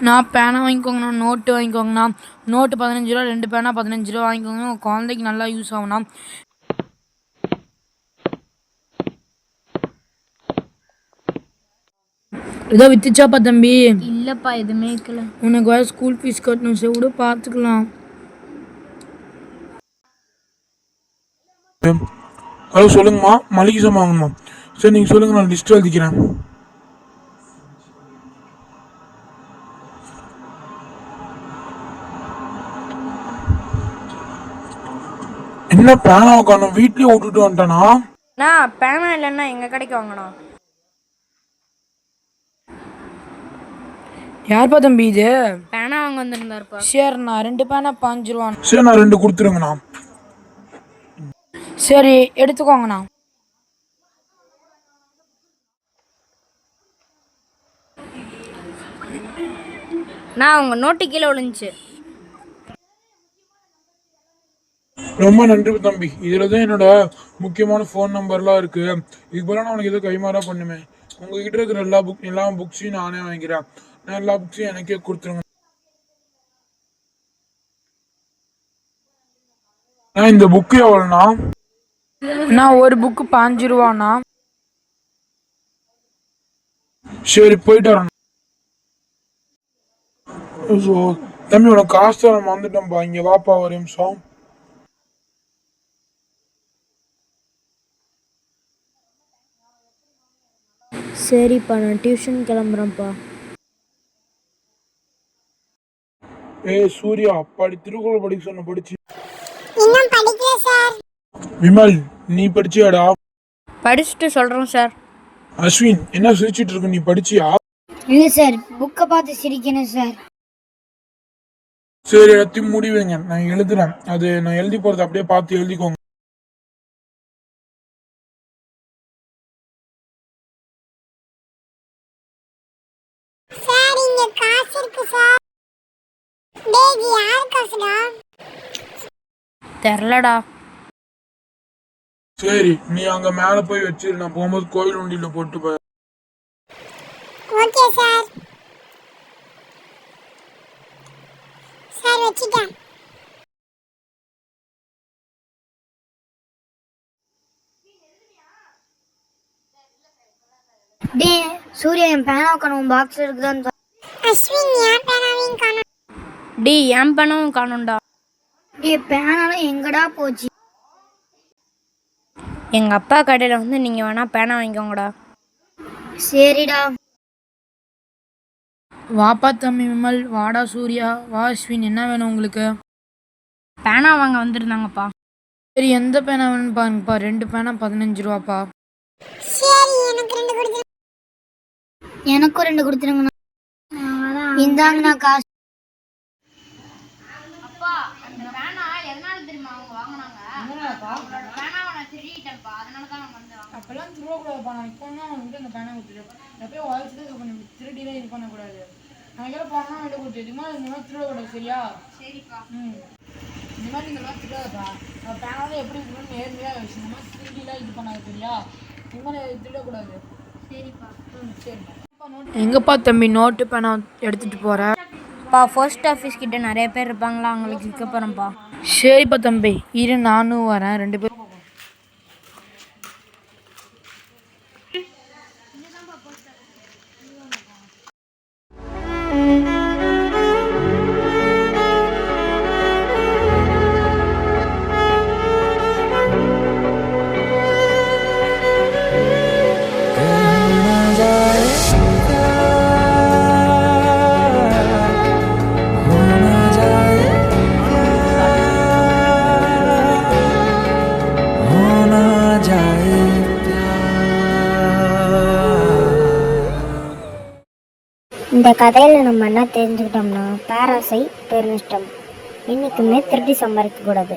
நான் பேனா வாங்கிக்கோங்கண்ணா, note வாங்கிக்கோங்கண்ணா. Note 15 ரூபா, 2 பேனா 15 ரூபா வாங்கிக்கோங்க. உங்கள் குழந்தைக்கு நல்லா யூஸ் ஆகும்ண்ணா. ஏதோ வித்துச்சாப்பா தம்பி? இல்லைப்பா, எதுவுமே இருக்கல. உனக்கு வேறு ஸ்கூல் ஃபீஸ் கட்டணும். சரி விட பார்த்துக்கலாம். ஹலோ சொல்லுங்கம்மா, மளிகை சாமான் வாங்கணுமா? சரி நீங்கள் சொல்லுங்கள், நான் லிஸ்ட் எழுதிக்கிறேன். என்ன பேனா காணும்? வீட்லயே விட்டுட்டு வந்துட்டானா? நான் பேனா இல்லைன்னா எங்கள் கடைக்கு வாங்கணும். யார்ப்பா தம்பி இது? பேனா வாங்க வந்துருந்தாருப்பா. சரிண்ணா, 2 பேனா 5 ரூபா. சரி, நான் 2 கொடுத்துருங்கண்ணா. சரி எடுத்துக்கோங்கண்ணா. நான் உங்கள் நோட்டு கீழே விழுந்துச்சு. ரொம்ப நன்றி தம்பி. இதில் தான் என்னோட முக்கியமான ஃபோன் நம்பர்லாம் இருக்கு. இதுக்கு போல நான் உனக்கு ஏதோ கைமாறா பண்ணுவேன். உங்ககிட்ட இருக்கிற எல்லா புக்ஸையும் நானே வாங்கிக்கிறேன். நான் எல்லா புக்ஸையும் எனக்கே கொடுத்துருங்க. நான் இந்த புக்கு எவ்வளோண்ணா? நான் ஒரு புக்கு 5 ரூபாண்ணா. சரி போயிட்டு வரேன். தம்பி உனக்கு காசு தர வந்துட்டேன்ப்பா. இங்கே வாப்பா ஒரு நிமிஷம். சரிப்பா, நான் டியூஷன் கிளம்புறேன்ப்பா. சூர்யா, திருக்குறள் படிக்க சொன்ன படிச்சு? இன்னும் படிக்கல சார். விமல், நீ படிச்சியாடா? படிச்சுட்டு சொல்கிறோம் சார். அஸ்வின், என்ன சிரிச்சிட்டு இருக்க? நீ படிச்சியா? இல்லை சார், புக்கை பார்த்து சிரிக்கணும் சார். சரி, எல்லாத்தையும் முடிவுங்க. நான் எழுதுறேன். அது நான் எழுதி போறது அப்படியே பார்த்து எழுதிக்கோங்க. சார் இங்க காசு இருக்கு சார். டேய், யார் காசுடா? தெரிலடா. சரி, நீ அங்க மேல போய் வச்சிரு. நான் போகும்போது கோயில் உண்டியில போட்டு போய். Okay sir. சார் வச்சிட்டேன். டேய் சூர்யா, என் பேனா காணோம். பாக்ஸ்ல இருக்குதான்னு பாரு. அஸ்வின், என் பேனாவையும் காணோம். என் பேனாவும் காணும்டா. டேய், பேனாலாம் எங்கடா போச்சு? எங்கள் அப்பா கடையில் வந்து நீங்கள் வேணால் பேனா வாங்கிக்கோங்கடா. சரிடா. வாப்பா தம்பி விமல், வாடா சூர்யா, வா அஸ்வின், என்ன வேணும் உங்களுக்கு? பேனா வாங்க வந்துருந்தாங்கப்பா. சரி, எந்த பேனா வேணும்னு பாருங்கப்பா. 2 பேனா 15 ரூபாப்பா. சரி, எனக்கு 2 கொடுத்துருங்க. எனக்கும் 2 கொடுத்துருங்கண்ணா. இந்தாங்கண்ணா காசு. அப்பா, அந்த பேனா எதனால தெரியுமா அவங்க வாங்கினாங்க? அவங்களோட பேனாவை நான் திருடிட்டேன்ப்பா, அதனால தான் அவங்க வந்து வாங்க. அப்பெல்லாம் திருடக்கூடாதுப்பா. நான் இப்போ தான் அவங்ககிட்ட அந்த பேனை கொடுத்துட்டேன். எப்பயும் உழைச்சிட்டு இது பண்ண திருடிலாம் இது பண்ணக்கூடாது. நான் எங்கே போனா விட கொடுத்து இதுமா இந்த மாதிரி திருடக்கூடாது. சரியா? சரிப்பா. இந்த மாதிரி இந்த மாதிரி திருடாதப்பா. பேனாலும் எப்படி இருக்கணும்னு நேர்மையாக விஷயம். இந்த மாதிரி திருடிலாம் இது பண்ணாது. சரியா? இந்த மாதிரி திருடக்கூடாது. சரிப்பா. சரிப்பா. எங்கப்பா தம்பி நோட்டு பேனா எடுத்துட்டு போற? போஸ்ட் ஆஃபீஸ் கிட்ட நிறைய பேர் இருப்பாங்களா, அவங்களுக்கு இருக்க போகிறேன்ப்பா. சரிப்பா தம்பி, இரு நானும் வரேன். 2 பேரும் இந்த கதையில் நம்ம என்ன தெரிஞ்சுக்கிட்டோம்னா, பேராசை பெருநஷ்டம். இன்னைக்குமே திருடி சம்பாதிக்க கூடாது.